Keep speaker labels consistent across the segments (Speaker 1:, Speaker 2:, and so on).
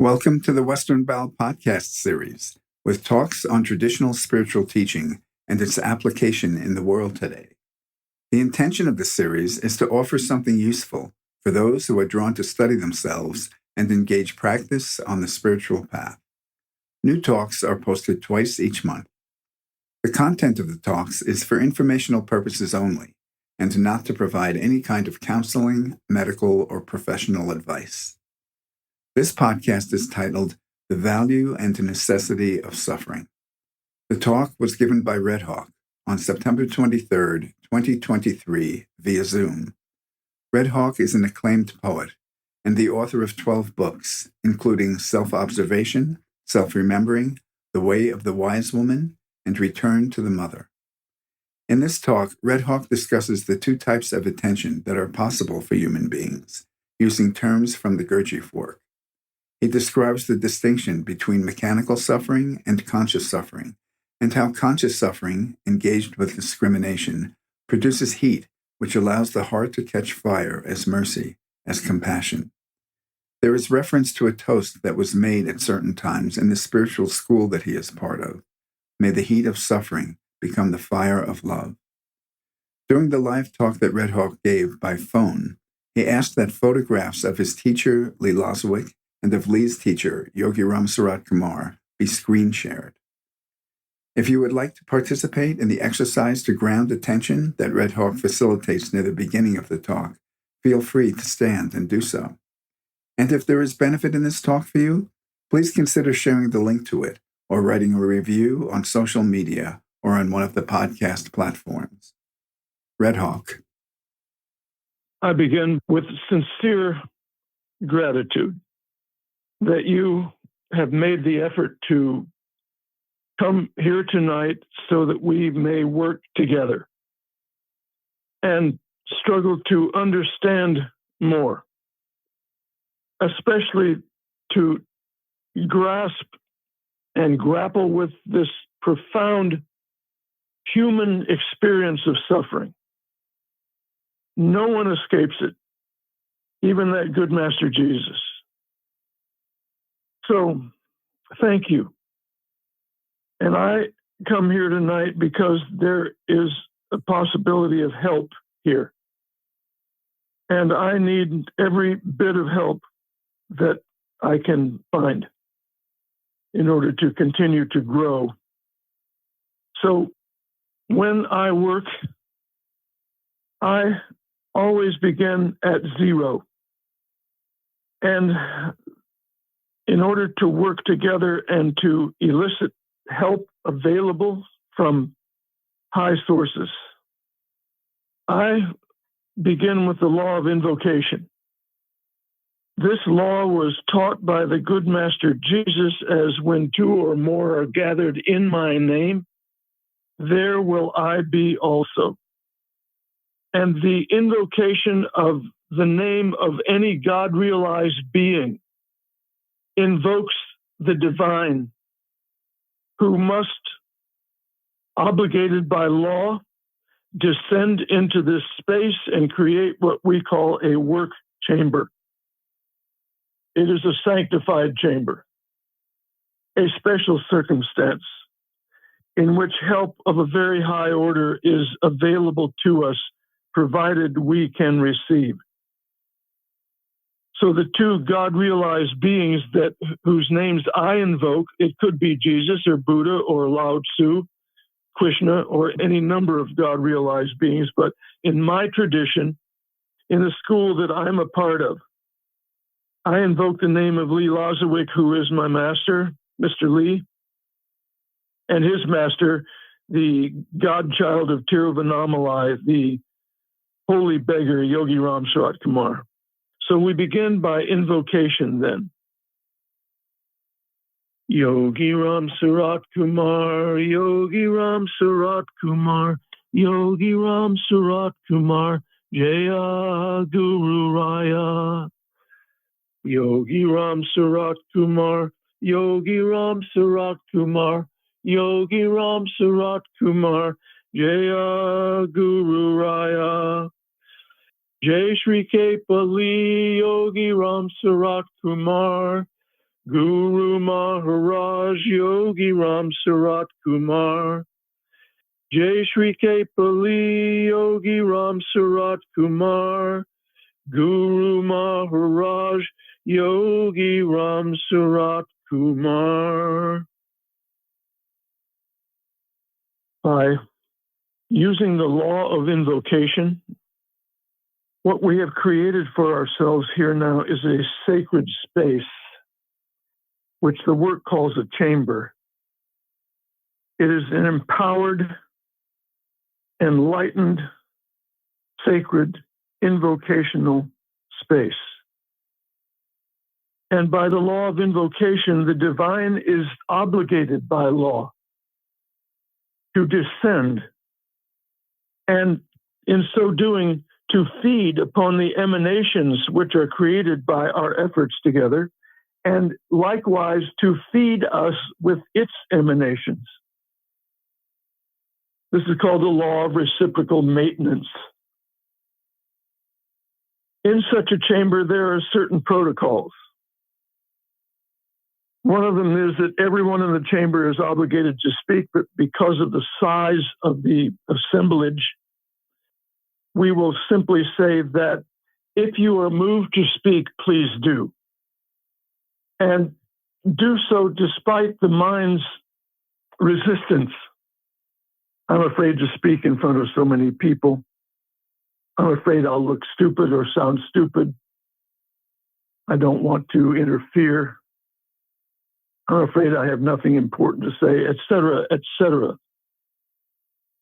Speaker 1: Welcome to the Western Bowl podcast series, with talks on traditional spiritual teaching and its application in the world today. The intention of this series is to offer something useful for those who are drawn to study themselves and engage practice on the spiritual path. New talks are posted twice each month. The content of the talks is for informational purposes only, and not to provide any kind of counseling, medical, or professional advice. This podcast is titled The Value and Necessity of Suffering. The talk was given by Red Hawk on September 23, 2023, via Zoom. Red Hawk is an acclaimed poet and the author of 12 books, including Self-Observation, Self-Remembering, The Way of the Wise Woman, and Return to the Mother. In this talk, Red Hawk discusses the two types of attention that are possible for human beings, using terms from the Gurdjieff work. He describes the distinction between mechanical suffering and conscious suffering, and how conscious suffering, engaged with discrimination, produces heat, which allows the heart to catch fire as mercy, as compassion. There is reference to a toast that was made at certain times in the spiritual school that he is part of. May the heat of suffering become the fire of love. During the live talk that Red Hawk gave by phone, he asked that photographs of his teacher, Lee Lozowick, and of Lee's teacher, Yogi Ramsuratkumar, be screen shared. If you would like to participate in the exercise to ground attention that Red Hawk facilitates near the beginning of the talk, feel free to stand and do so. And if there is benefit in this talk for you, please consider sharing the link to it or writing a review on social media or on one of the podcast platforms. Red Hawk.
Speaker 2: I begin with sincere gratitude that you have made the effort to come here tonight so that we may work together and struggle to understand more, especially to grasp and grapple with this profound human experience of suffering. No one escapes it, even that good Master Jesus. So, thank you. And I come here tonight because there is a possibility of help here. And I need every bit of help that I can find in order to continue to grow. So, when I work, I always begin at zero. And in order to work together and to elicit help available from high sources, I begin with the law of invocation. This law was taught by the good Master Jesus as when two or more are gathered in my name, there will I be also. And the invocation of the name of any God-realized being invokes the divine, who must, obligated by law, descend into this space and create what we call a work chamber. It is a sanctified chamber, a special circumstance in which help of a very high order is available to us, provided we can receive. So the two God-realized beings whose names I invoke, it could be Jesus or Buddha or Lao Tzu, Krishna, or any number of God-realized beings. But in my tradition, in the school that I'm a part of, I invoke the name of Lee Lozowick, who is my master, Mr. Lee, and his master, the godchild of Tiruvannamalai, the holy beggar, Yogi Ramsuratkumar. So we begin by invocation then. Yogi Ramsuratkumar, Yogi Ramsuratkumar, Yogi Ramsuratkumar, Jaya Guru Raya. Yogi Ramsuratkumar, Yogi Ramsuratkumar, Yogi Ramsuratkumar, Jaya Guru Raya. Jai Shri Kepali Yogi Ramsuratkumar, Guru Maharaj Yogi Ramsuratkumar, Jai Shri Kepali Yogi Ramsuratkumar, Guru Maharaj Yogi Ramsuratkumar. By using the law of invocation, what we have created for ourselves here now is a sacred space, which the work calls a chamber. It is an empowered, enlightened, sacred, invocational space. And by the law of invocation, the divine is obligated by law to descend, and in so doing, to feed upon the emanations which are created by our efforts together, and likewise to feed us with its emanations. This is called the law of reciprocal maintenance. In such a chamber, there are certain protocols. One of them is that everyone in the chamber is obligated to speak, but because of the size of the assemblage, we will simply say that if you are moved to speak, please do. And do so despite the mind's resistance. I'm afraid to speak in front of so many people. I'm afraid I'll look stupid or sound stupid. I don't want to interfere. I'm afraid I have nothing important to say, etc., etc.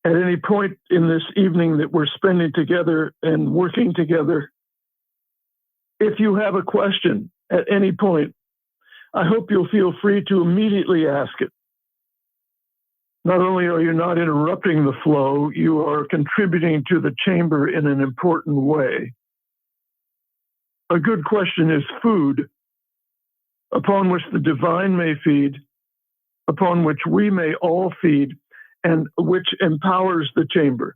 Speaker 2: At any point in this evening that we're spending together and working together, if you have a question at any point, I hope you'll feel free to immediately ask it. Not only are you not interrupting the flow, you are contributing to the chamber in an important way. A good question is food upon which the divine may feed, upon which we may all feed, and which empowers the chamber.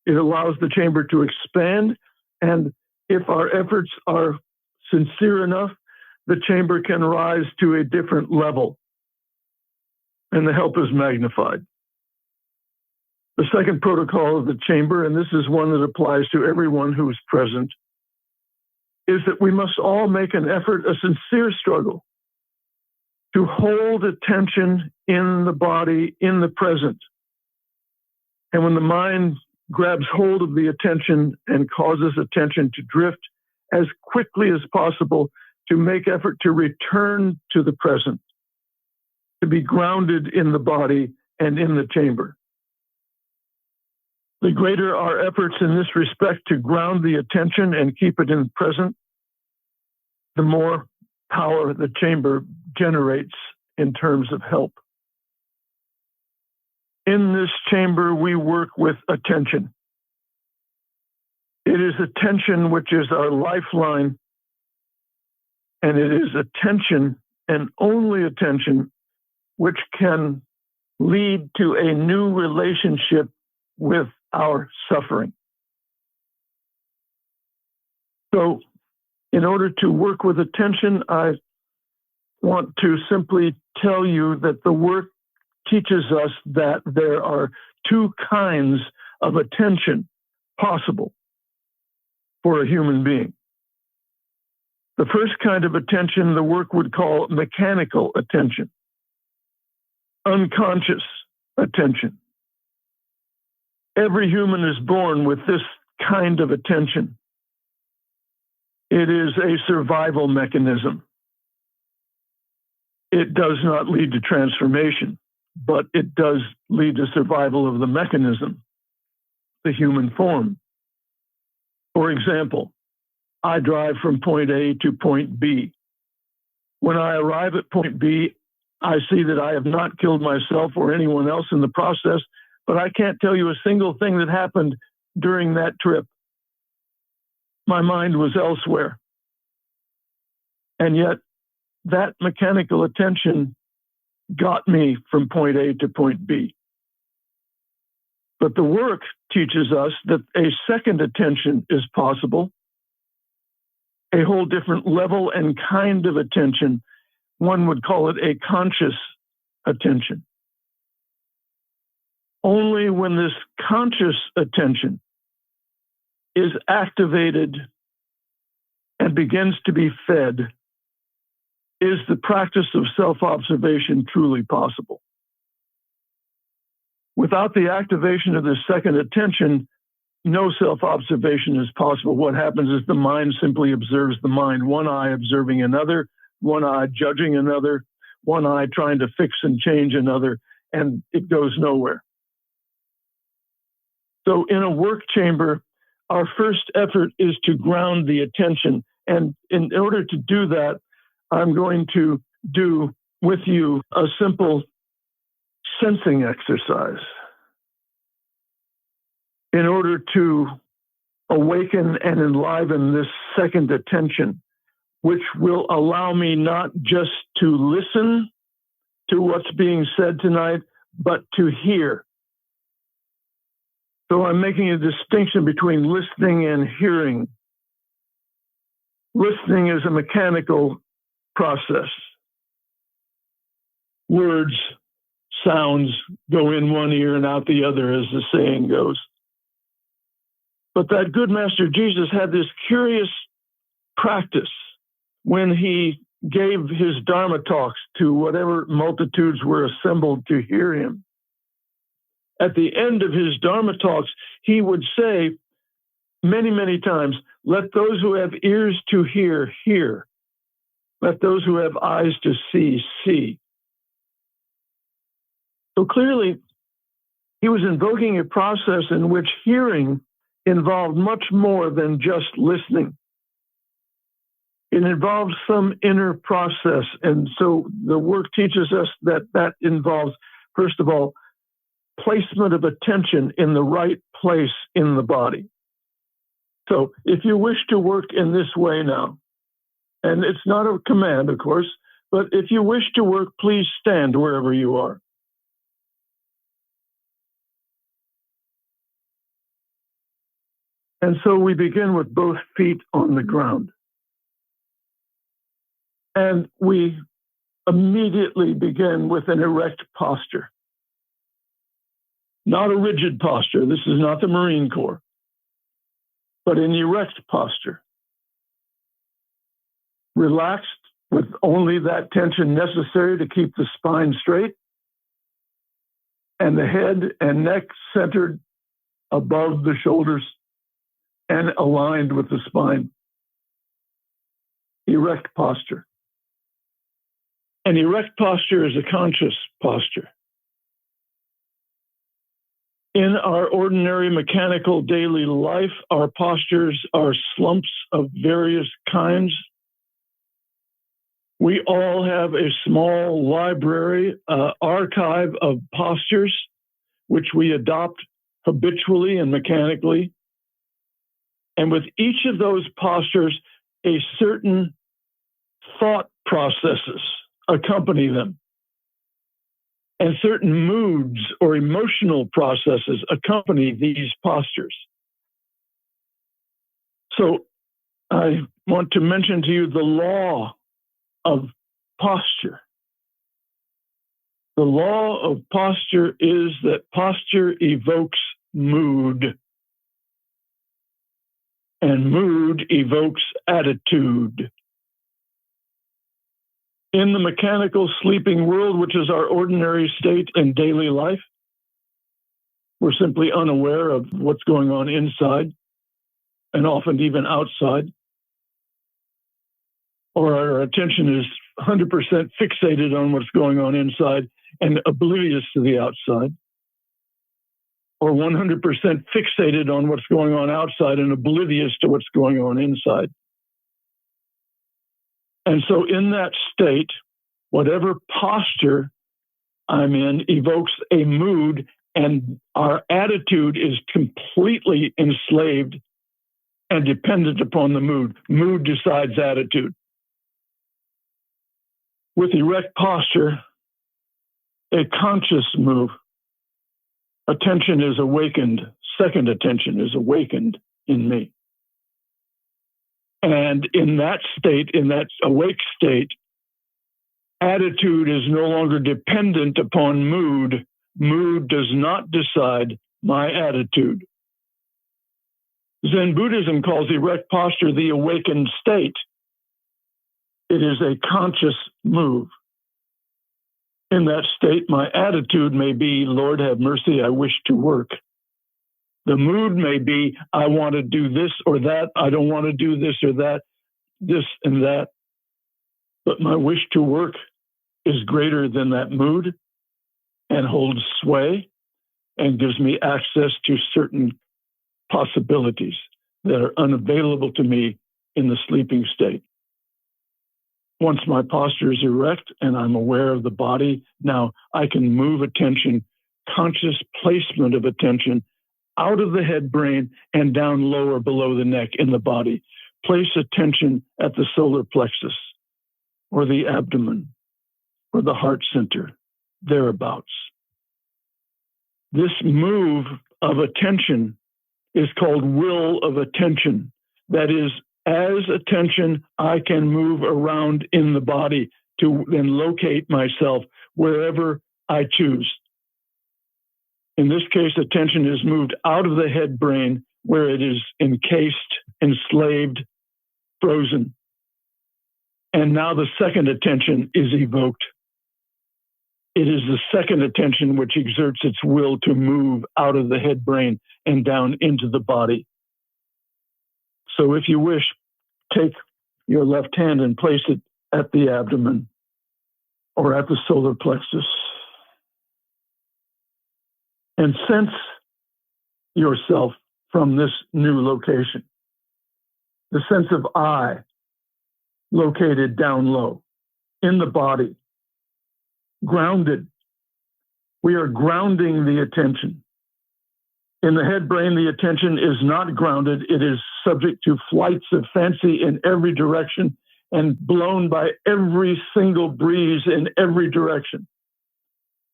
Speaker 2: It allows the chamber to expand, and if our efforts are sincere enough, the chamber can rise to a different level, and the help is magnified. The second protocol of the chamber, and this is one that applies to everyone who is present, is that we must all make an effort, a sincere struggle, to hold attention in the body, in the present. And when the mind grabs hold of the attention and causes attention to drift, as quickly as possible to make effort to return to the present, to be grounded in the body and in the chamber. The greater our efforts in this respect to ground the attention and keep it in the present, the more power the chamber generates in terms of help. In this chamber, we work with attention. It is attention which is our lifeline, and it is attention and only attention which can lead to a new relationship with our suffering. So, in order to work with attention, I want to simply tell you that the work teaches us that there are two kinds of attention possible for a human being. The first kind of attention the work would call mechanical attention, unconscious attention. Every human is born with this kind of attention. It is a survival mechanism. It does not lead to transformation, but it does lead to survival of the mechanism, the human form. For example, I drive from point A to point B. When I arrive at point B, I see that I have not killed myself or anyone else in the process, but I can't tell you a single thing that happened during that trip. My mind was elsewhere. And yet, that mechanical attention got me from point A to point B. But the work teaches us that a second attention is possible, a whole different level and kind of attention. One would call it a conscious attention. Only when this conscious attention is activated and begins to be fed is the practice of self-observation truly possible. Without the activation of this second attention, no self-observation is possible. What happens is the mind simply observes the mind, one eye observing another, one eye judging another, one eye trying to fix and change another, and it goes nowhere. So in a work chamber, our first effort is to ground the attention. And in order to do that, I'm going to do with you a simple sensing exercise in order to awaken and enliven this second attention, which will allow me not just to listen to what's being said tonight, but to hear. So I'm making a distinction between listening and hearing. Listening is a mechanical process. Words, sounds go in one ear and out the other, as the saying goes. But that good Master Jesus had this curious practice when he gave his Dharma talks to whatever multitudes were assembled to hear him. At the end of his Dharma talks, he would say many, many times, "Let those who have ears to hear, hear. Let those who have eyes to see, see." So clearly, he was invoking a process in which hearing involved much more than just listening. It involves some inner process. And so the work teaches us that that involves, first of all, placement of attention in the right place in the body. So if you wish to work in this way now, and it's not a command, of course, but if you wish to work, please stand wherever you are. And so we begin with both feet on the ground. And we immediately begin with an erect posture. Not a rigid posture. This is not the Marine Corps, but an erect posture. Relaxed with only that tension necessary to keep the spine straight, and the head and neck centered above the shoulders and aligned with the spine. Erect posture. An erect posture is a conscious posture. In our ordinary mechanical daily life, our postures are slumps of various kinds. We all have a small library, archive of postures, which we adopt habitually and mechanically. And with each of those postures, a certain thought processes accompany them. And certain moods or emotional processes accompany these postures. So I want to mention to you the law of posture. The law of posture is that posture evokes mood, and mood evokes attitude. In the mechanical sleeping world, which is our ordinary state in daily life, we're simply unaware of what's going on inside and often even outside. Or our attention is 100% fixated on what's going on inside and oblivious to the outside. Or 100% fixated on what's going on outside and oblivious to what's going on inside. And so in that state, whatever posture I'm in evokes a mood, and our attitude is completely enslaved and dependent upon the mood. Mood decides attitude. With erect posture, a conscious move, attention is awakened, second attention is awakened in me. And in that state, in that awake state, attitude is no longer dependent upon mood. Mood does not decide my attitude. Zen Buddhism calls erect posture the awakened state. It is a conscious move. In that state, my attitude may be, Lord, have mercy, I wish to work. The mood may be, I want to do this or that, I don't want to do this or that, this and that. But my wish to work is greater than that mood and holds sway and gives me access to certain possibilities that are unavailable to me in the sleeping state. Once my posture is erect and I'm aware of the body, now I can move attention, conscious placement of attention out of the head brain and down lower below the neck in the body. Place attention at the solar plexus or the abdomen or the heart center, thereabouts. This move of attention is called will of attention. That is, as attention, I can move around in the body to then locate myself wherever I choose. In this case, attention is moved out of the head brain where it is encased, enslaved, frozen. And now the second attention is evoked. It is the second attention which exerts its will to move out of the head brain and down into the body. So if you wish, take your left hand and place it at the abdomen or at the solar plexus. And sense yourself from this new location. The sense of I located down low in the body, grounded. We are grounding the attention. In the head brain, the attention is not grounded. It is subject to flights of fancy in every direction and blown by every single breeze in every direction.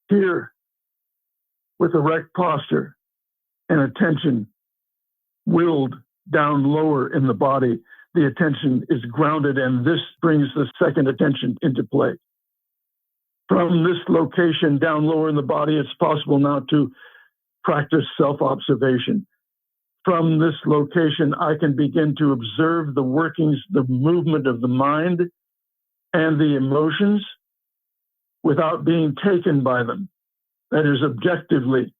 Speaker 2: Here, with erect posture and attention willed down lower in the body, the attention is grounded, and this brings the second attention into play. From this location down lower in the body, it's possible now to practice self-observation. From this location, I can begin to observe the workings, the movement of the mind and the emotions without being taken by them. That is, objectively.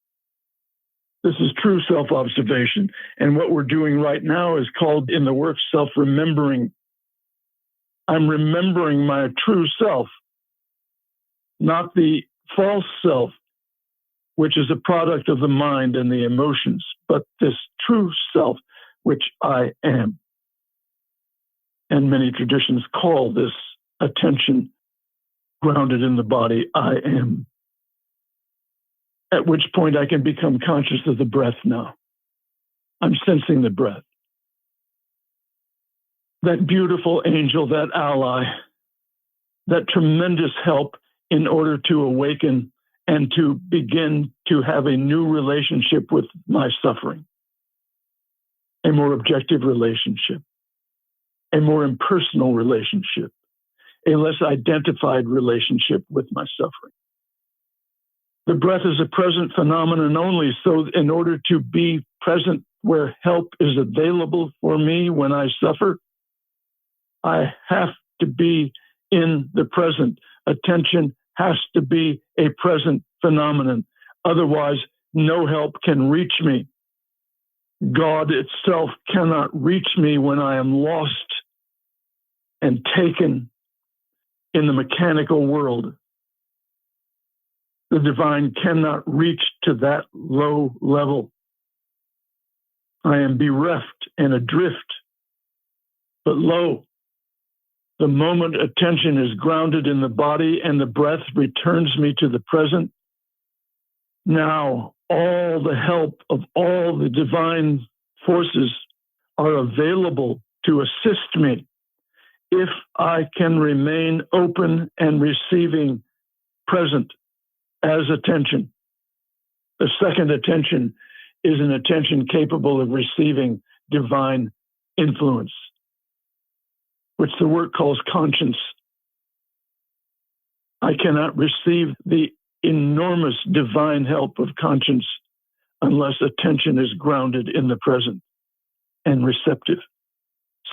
Speaker 2: This is true self-observation. And what we're doing right now is called in the work self-remembering. I'm remembering my true self, not the false self, which is a product of the mind and the emotions, but this true self, which I am. And many traditions call this attention grounded in the body, I am. At which point I can become conscious of the breath now. I'm sensing the breath. That beautiful angel, that ally, that tremendous help in order to awaken and to begin to have a new relationship with my suffering. A more objective relationship, a more impersonal relationship, a less identified relationship with my suffering. The breath is a present phenomenon only, so in order to be present where help is available for me when I suffer, I have to be in the present. Attention has to be a present phenomenon. Otherwise, no help can reach me. God itself cannot reach me when I am lost and taken in the mechanical world. The divine cannot reach to that low level. I am bereft and adrift. But lo, the moment attention is grounded in the body and the breath returns me to the present, now all the help of all the divine forces are available to assist me if I can remain open and receiving present as attention. The second attention is an attention capable of receiving divine influence. which the work calls conscience. I cannot receive the enormous divine help of conscience unless attention is grounded in the present and receptive,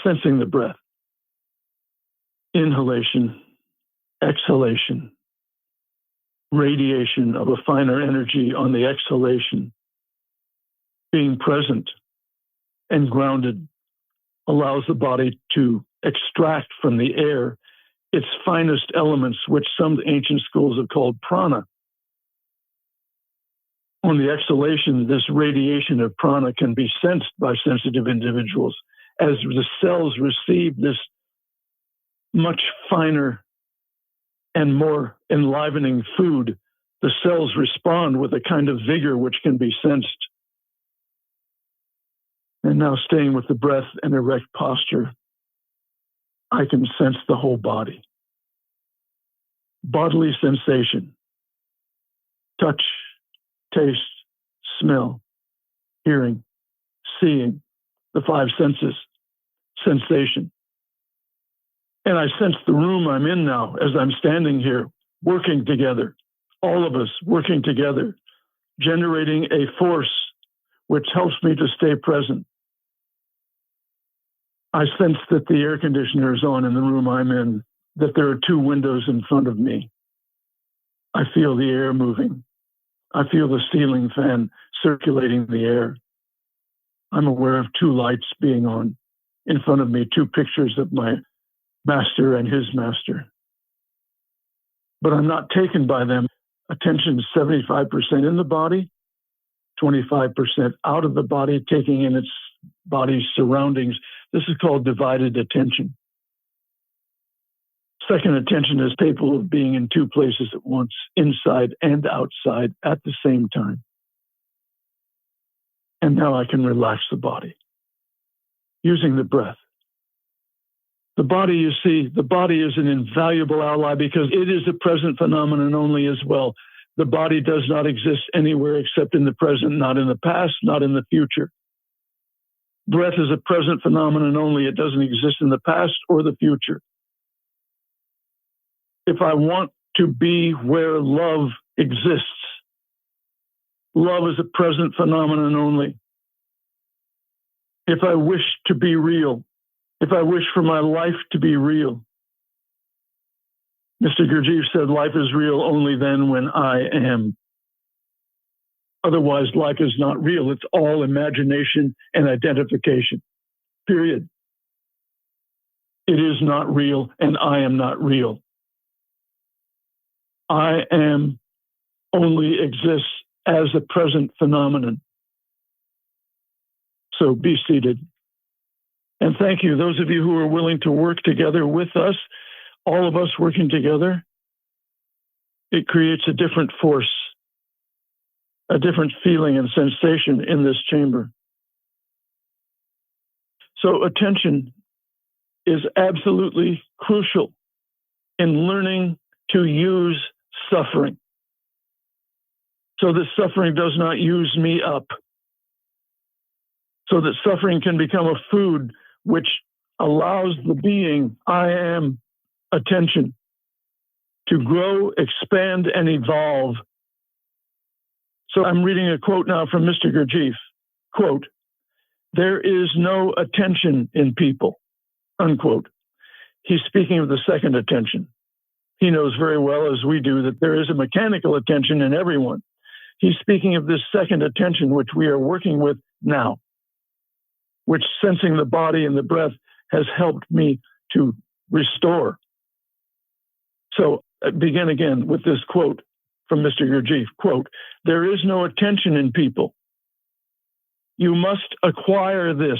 Speaker 2: sensing the breath. Inhalation, exhalation, radiation of a finer energy on the exhalation. Being present and grounded allows the body to extract from the air its finest elements, which some ancient schools have called prana. On the exhalation, this radiation of prana can be sensed by sensitive individuals as the cells receive this much finer and more enlivening food. The cells respond with a kind of vigor which can be sensed. And now, staying with the breath and erect posture, I can sense the whole body. Bodily sensation, touch, taste, smell, hearing, seeing, the five senses, sensation. And I sense the room I'm in now as I'm standing here, working together, all of us working together, generating a force which helps me to stay present. I sense that the air conditioner is on in the room I'm in, that there are two windows in front of me. I feel the air moving. I feel the ceiling fan circulating the air. I'm aware of two lights being on in front of me, two pictures of my master and his master. But I'm not taken by them. Attention is 75% in the body, 25% out of the body, taking in its body's surroundings. This is called divided attention. Second attention is capable of being in two places at once, inside and outside at the same time. And now I can relax the body using the breath. The body, you see, the body is an invaluable ally because it is a present phenomenon only as well. The body does not exist anywhere except in the present, not in the past, not in the future. Breath is a present phenomenon only. It doesn't exist in the past or the future. If I want to be where love exists, love is a present phenomenon only. If I wish to be real, if I wish for my life to be real, Mr. Gurdjieff said life is real only then when I am. Otherwise, life is not real. It's all imagination and identification, period. It is not real, and I am not real. I am only exists as a present phenomenon. So be seated. And thank you, those of you who are willing to work together with us, all of us working together. It creates a different force, a different feeling and sensation in this chamber. So attention is absolutely crucial in learning to use suffering so that suffering does not use me up, so that suffering can become a food which allows the being I am attention to grow, expand, and evolve. So I'm reading a quote now from Mr. Gurdjieff. Quote, "There is no attention in people," unquote. He's speaking of the second attention. He knows very well, as we do, that there is a mechanical attention in everyone. He's speaking of this second attention, which we are working with now, which sensing the body and the breath has helped me to restore. So begin again with this quote from Mr. Gurdjieff. Quote, "There is no attention in people. You must acquire this.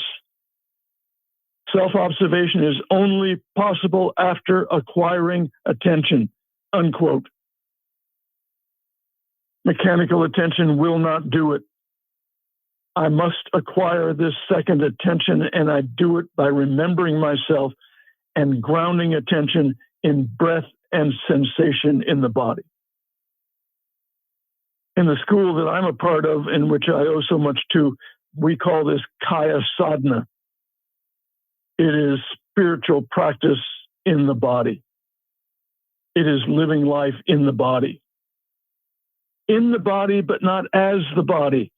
Speaker 2: Self-observation is only possible after acquiring attention," unquote. Mechanical attention will not do it. I must acquire this second attention, and I do it by remembering myself and grounding attention in breath and sensation in the body. In the school that I'm a part of, in which I owe so much to, we call this Kaya Sadhana. It is spiritual practice in the body. It is living life in the body. In the body, but not as the body.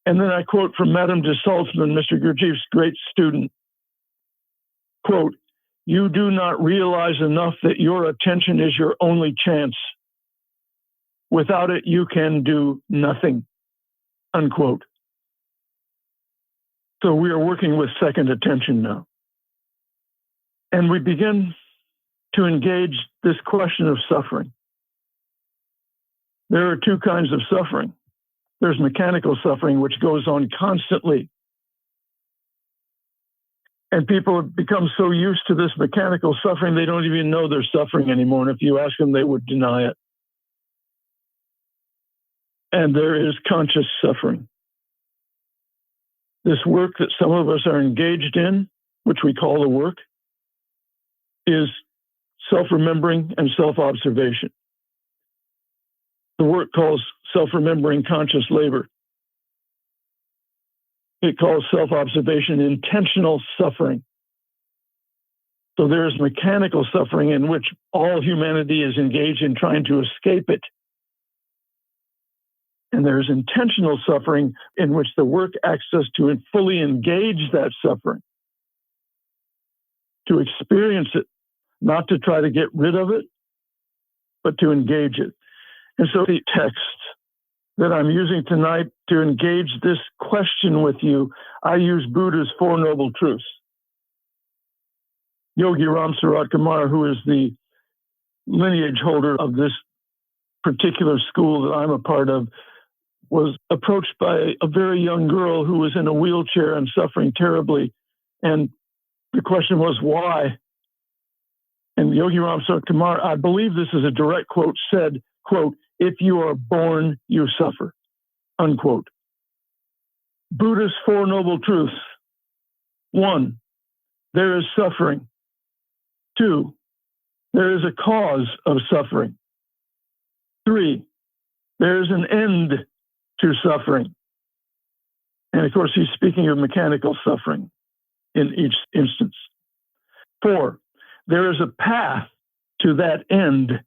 Speaker 2: And then I quote from Madame de Salzman, Mr. Gurdjieff's great student, quote, "You do not realize enough that your attention is your only chance. Without it, you can do nothing," unquote. So we are working with second attention now. And we begin to engage this question of suffering. There are two kinds of suffering. There's mechanical suffering, which goes on constantly. And people have become so used to this mechanical suffering, they don't even know they're suffering anymore. And if you ask them, they would deny it. And there is conscious suffering. This work that some of us are engaged in, which we call the work, is self-remembering and self-observation. The work calls self-remembering conscious labor. It calls self-observation intentional suffering. So there is mechanical suffering in which all humanity is engaged in trying to escape it. And there's intentional suffering in which the work asks us to fully engage that suffering, to experience it, not to try to get rid of it, but to engage it. And so the text that I'm using tonight to engage this question with you, I use Buddha's Four Noble Truths. Yogi Ramsuratkumar, who is the lineage holder of this particular school that I'm a part of, was approached by a very young girl who was in a wheelchair and suffering terribly. And the question was, why? And Yogi Ramsuratkumar, I believe this is a direct quote, said, quote, "If you are born, you suffer," unquote. Buddha's Four Noble Truths. 1, there is suffering. 2, there is a cause of suffering. 3, there is an end to suffering. And of course, he's speaking of mechanical suffering in each instance. 4, there is a path to that end.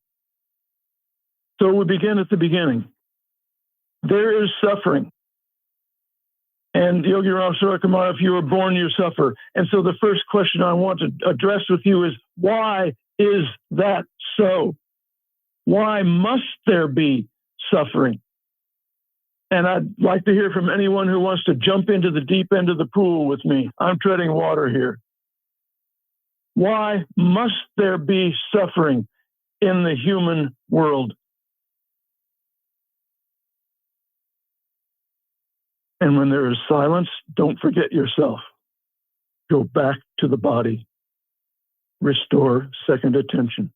Speaker 2: So we begin at the beginning. There is suffering. And Yogi Ramsuratkumar, if you are born, you suffer. And so the first question I want to address with you is, why is that so? Why must there be suffering? And I'd like to hear from anyone who wants to jump into the deep end of the pool with me. I'm treading water here. Why must there be suffering in the human world? And when there is silence, don't forget yourself. Go back to the body. Restore second attention.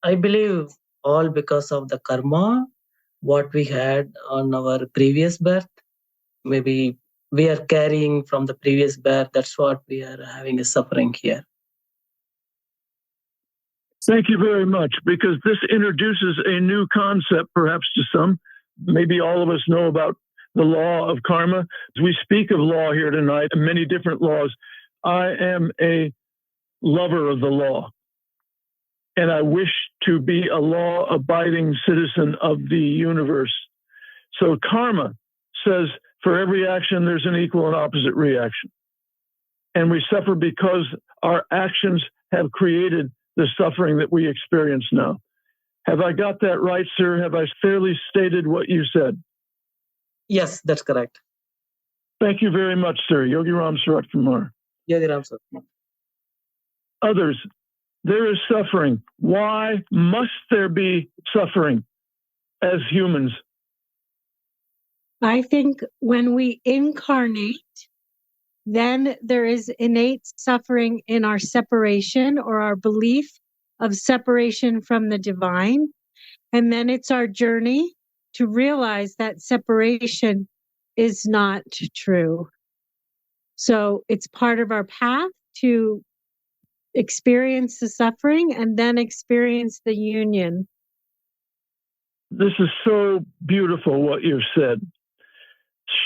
Speaker 3: I believe all because of the karma, what we had on our previous birth. Maybe we are carrying from the previous birth. That's what we are having a suffering here.
Speaker 2: Thank you very much, because this introduces a new concept, perhaps to some. Maybe all of us know about the law of karma. We speak of law here tonight, many different laws. I am a lover of the law, and I wish to be a law-abiding citizen of the universe. So karma says for every action, there's an equal and opposite reaction. And we suffer because our actions have created the suffering that we experience now. Have I got that right, sir? Have I fairly stated what you said?
Speaker 3: Yes, that's correct.
Speaker 2: Thank you very much, sir. Yogi Ramsuratkumar.
Speaker 3: Yogi Ramsuratkumar.
Speaker 2: Others, there is suffering. Why must there be suffering as humans?
Speaker 4: I think when we incarnate, then there is innate suffering in our separation or our belief of separation from the divine. And then it's our journey to realize that separation is not true. So it's part of our path to experience the suffering and then experience the union.
Speaker 2: This is so beautiful what you've said.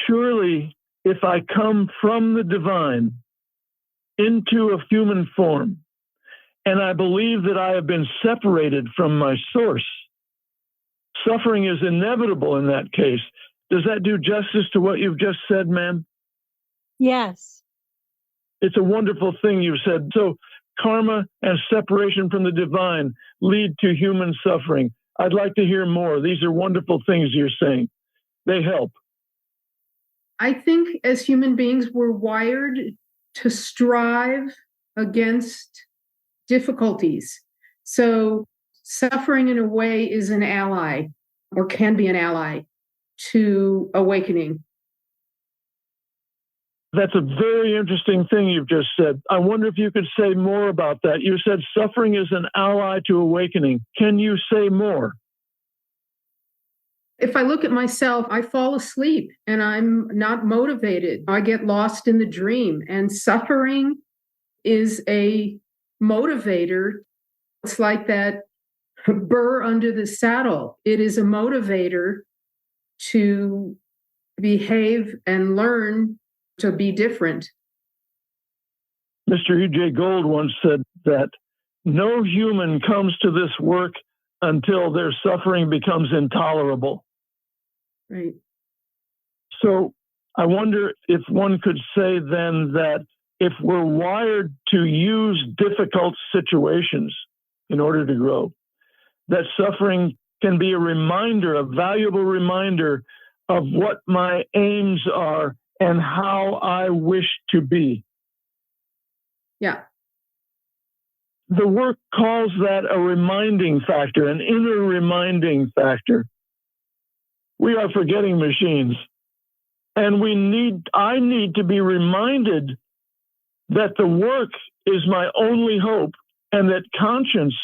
Speaker 2: Surely, if I come from the divine, into a human form, and I believe that I have been separated from my source. Suffering is inevitable in that case. Does that do justice to what you've just said, ma'am?
Speaker 4: Yes.
Speaker 2: It's a wonderful thing you said. So karma and separation from the divine lead to human suffering. I'd like to hear more. These are wonderful things you're saying. They help.
Speaker 5: I think as human beings, we're wired to strive against difficulties. So suffering in a way is an ally, or can be an ally, to awakening.
Speaker 2: That's a very interesting thing you've just said. I wonder if you could say more about that. You said suffering is an ally to awakening. Can you say more?
Speaker 5: If I look at myself, I fall asleep and I'm not motivated. I get lost in the dream, and suffering is a motivator. It's like that burr under the saddle. It is a motivator to behave and learn to be different.
Speaker 2: Mr. E.J. Gold once said that no human comes to this work until their suffering becomes intolerable.
Speaker 5: Right.
Speaker 2: So I wonder if one could say then that if we're wired to use difficult situations in order to grow, that suffering can be a reminder, a valuable reminder of what my aims are and how I wish to be.
Speaker 5: Yeah.
Speaker 2: The work calls that a reminding factor, an inner reminding factor. We are forgetting machines. And I need to be reminded that the work is my only hope and that conscience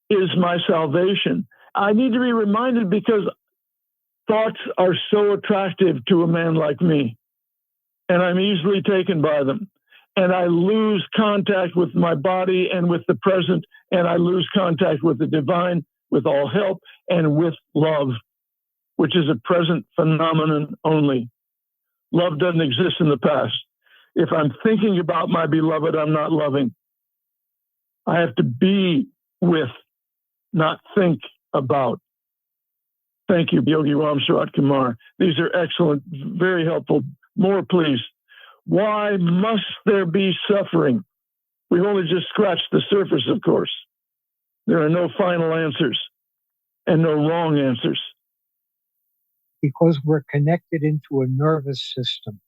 Speaker 2: is my salvation. I need to be reminded because thoughts are so attractive to a man like me, and I'm easily taken by them. And I lose contact with my body and with the present, and I lose contact with the divine, with all help, and with love, which is a present phenomenon only. Love doesn't exist in the past. If I'm thinking about my beloved, I'm not loving. I have to be with, not think about. Thank you, Yogi Ramsuratkumar. These are excellent, very helpful. More, please. Why must there be suffering? We've only just scratched the surface, of course. There are no final answers and no wrong answers.
Speaker 6: Because we're connected into a nervous system.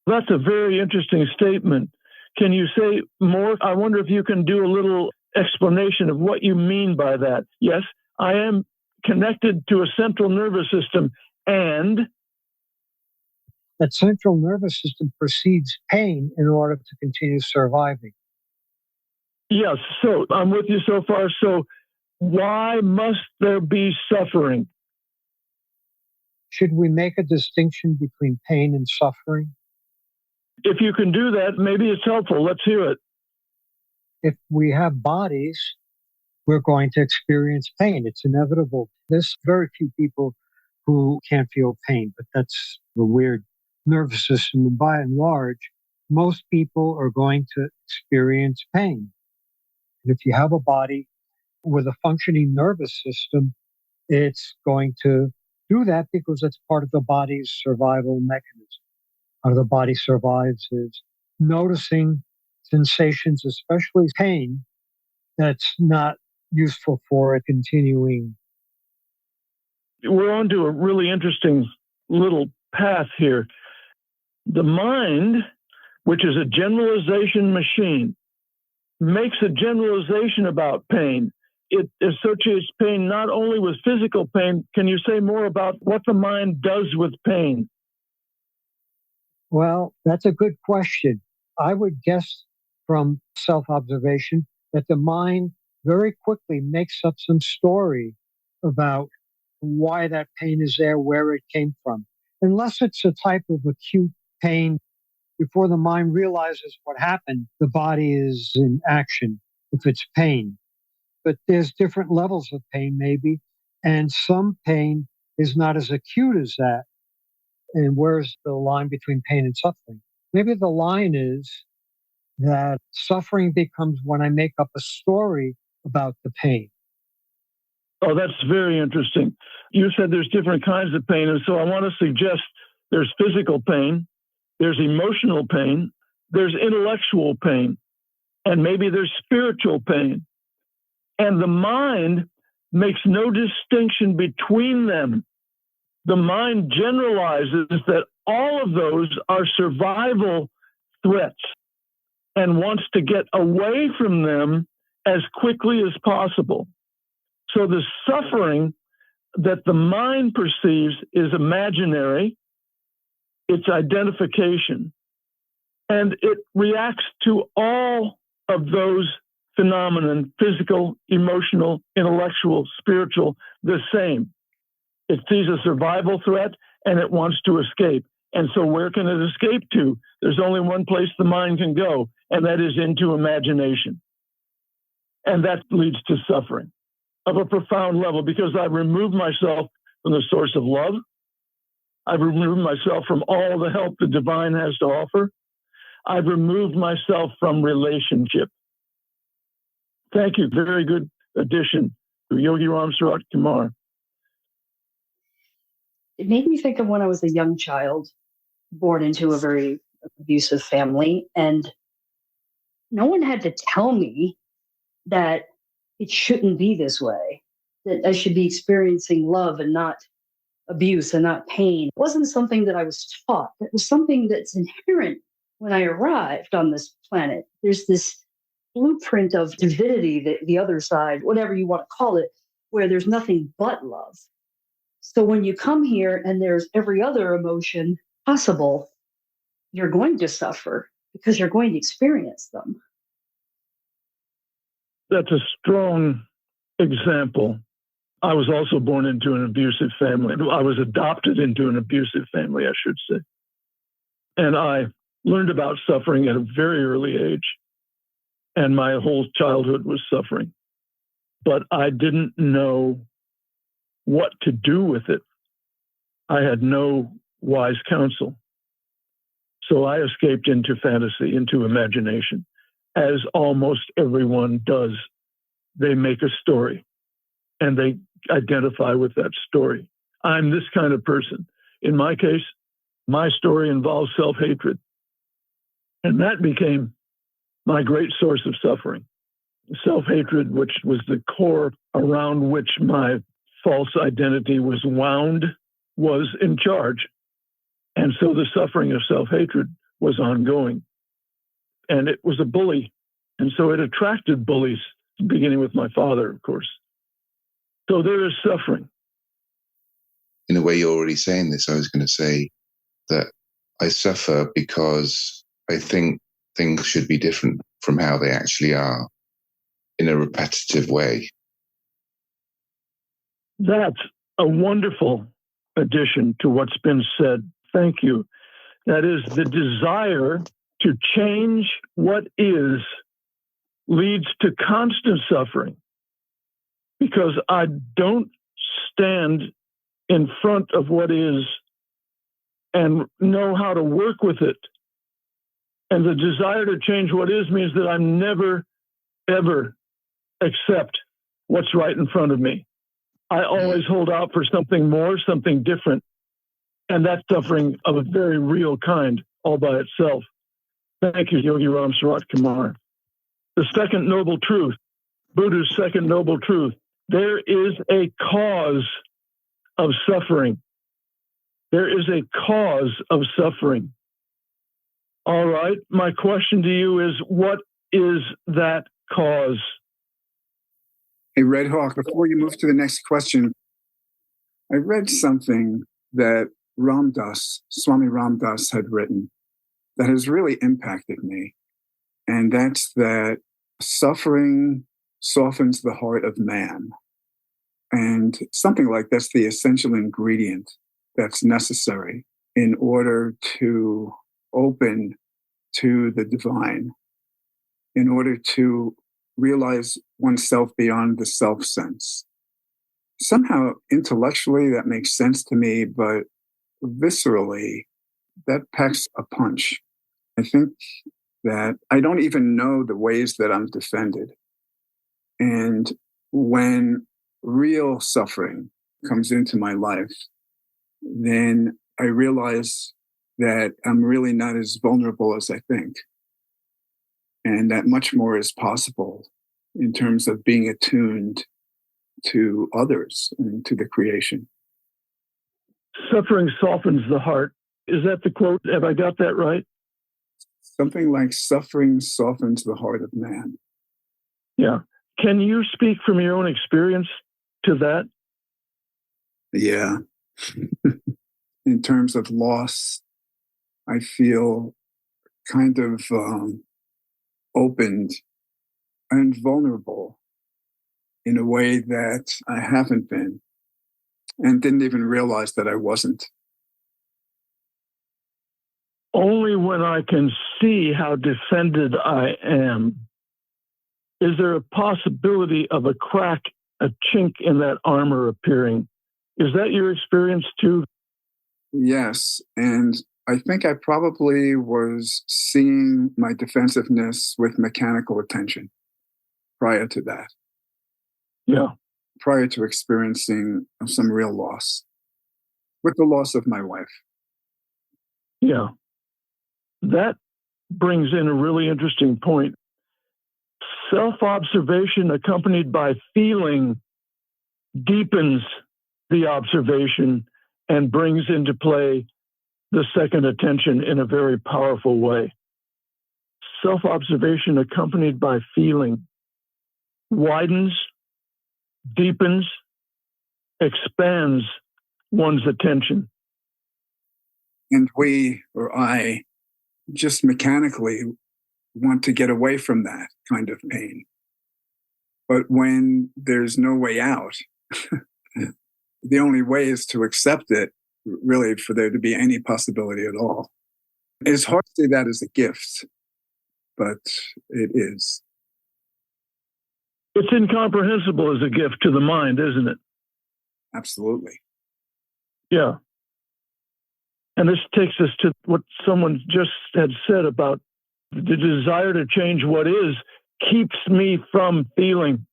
Speaker 2: That's a very interesting statement. Can you say more? I wonder if you can do a little explanation of what you mean by that. Yes, I am connected to a central nervous system, and
Speaker 6: that central nervous system perceives pain in order to continue surviving.
Speaker 2: Yes, so I'm with you so far. So why must there be suffering?
Speaker 6: Should we make a distinction between pain and suffering?
Speaker 2: If you can do that, maybe it's helpful. Let's hear it.
Speaker 6: If we have bodies, we're going to experience pain. It's inevitable. There's very few people who can't feel pain, but that's the weird nervous system. And by and large, most people are going to experience pain. And if you have a body with a functioning nervous system, it's going to do that because it's part of the body's survival mechanism. How the body survives is noticing sensations, especially pain, that's not useful for a continuing.
Speaker 2: We're on to a really interesting little path here. The mind, which is a generalization machine, makes a generalization about pain. It associates pain not only with physical pain. Can you say more about what the mind does with pain?
Speaker 6: Well, that's a good question. I would guess from self-observation that the mind very quickly makes up some story about why that pain is there, where it came from. Unless it's a type of acute pain, before the mind realizes what happened, the body is in action if it's pain. But there's different levels of pain maybe, and some pain is not as acute as that. And where's the line between pain and suffering? Maybe the line is that suffering becomes when I make up a story about the pain.
Speaker 2: Oh, that's very interesting. You said there's different kinds of pain. And so I want to suggest there's physical pain, there's emotional pain, there's intellectual pain, and maybe there's spiritual pain. And the mind makes no distinction between them. The mind generalizes that all of those are survival threats and wants to get away from them as quickly as possible. So the suffering that the mind perceives is imaginary, it's identification, and it reacts to all of those phenomena, physical, emotional, intellectual, spiritual, the same. It sees a survival threat and it wants to escape. And so where can it escape to? There's only one place the mind can go, and that is into imagination. And that leads to suffering of a profound level, because I've removed myself from the source of love. I've removed myself from all the help the divine has to offer. I've removed myself from relationship. Thank you. Very good addition to Yogi Ramsuratkumar.
Speaker 7: It made me think of when I was a young child, born into a very abusive family, and no one had to tell me that it shouldn't be this way, that I should be experiencing love and not abuse and not pain. It wasn't something that I was taught. It was something that's inherent when I arrived on this planet. There's this blueprint of divinity, the other side, whatever you want to call it, where there's nothing but love. So when you come here and there's every other emotion possible, you're going to suffer because you're going to experience them.
Speaker 2: That's a strong example. I was also born into an abusive family. I was adopted into an abusive family, I should say. And I learned about suffering at a very early age. And my whole childhood was suffering. But I didn't know what to do with it. I had no wise counsel. So I escaped into fantasy, into imagination, as almost everyone does. They make a story and they identify with that story. I'm this kind of person. In my case, my story involves self-hatred. And that became my great source of suffering. Self-hatred, which was the core around which my false identity was wound, was in charge. And so the suffering of self-hatred was ongoing. And it was a bully. And so it attracted bullies, beginning with my father, of course. So there is suffering.
Speaker 8: In a way, you're already saying this. I was going to say that I suffer because I think things should be different from how they actually are in a repetitive way.
Speaker 2: That's a wonderful addition to what's been said. Thank you. That is, the desire to change what is leads to constant suffering, because I don't stand in front of what is and know how to work with it. And the desire to change what is means that I never, ever accept what's right in front of me. I always hold out for something more, something different. And that's suffering of a very real kind all by itself. Thank you, Yogi Ramsuratkumar. The second noble truth, Buddha's second noble truth, there is a cause of suffering. There is a cause of suffering. All right, my question to you is, what is that cause?
Speaker 1: Hey, Red Hawk, before you move to the next question, I read something that Swami Ramdas had written that has really impacted me. And that's that suffering softens the heart of man. And something like that's the essential ingredient that's necessary in order to open to the divine, in order to realize oneself beyond the self sense. Somehow, intellectually, that makes sense to me, but viscerally, that packs a punch. I think that I don't even know the ways that I'm defended. And when real suffering comes into my life, then I realize that I'm really not as vulnerable as I think, and that much more is possible in terms of being attuned to others and to the creation.
Speaker 2: Suffering softens the heart. Is that the quote? Have I got that right?
Speaker 1: Something like suffering softens the heart of man.
Speaker 2: Yeah. Can you speak from your own experience to that?
Speaker 1: Yeah. In terms of loss, I feel kind of opened and vulnerable in a way that I haven't been and didn't even realize that I wasn't.
Speaker 2: Only when I can see how defended I am, is there a possibility of a crack, a chink in that armor appearing. Is that your experience too?
Speaker 1: Yes. And I think I probably was seeing my defensiveness with mechanical attention prior to that.
Speaker 2: Yeah.
Speaker 1: Prior to experiencing some real loss, with the loss of my wife.
Speaker 2: Yeah. That brings in a really interesting point. Self-observation accompanied by feeling deepens the observation and brings into play the second attention in a very powerful way. Self-observation accompanied by feeling widens, deepens, expands one's attention.
Speaker 1: And we, or I, just mechanically want to get away from that kind of pain. But when there's no way out, the only way is to accept it, really, for there to be any possibility at all. It's hard to see that as a gift, but it is.
Speaker 2: It's incomprehensible as a gift to the mind, isn't it?
Speaker 1: Absolutely.
Speaker 2: Yeah. And this takes us to what someone just had said about the desire to change what is keeps me from feeling.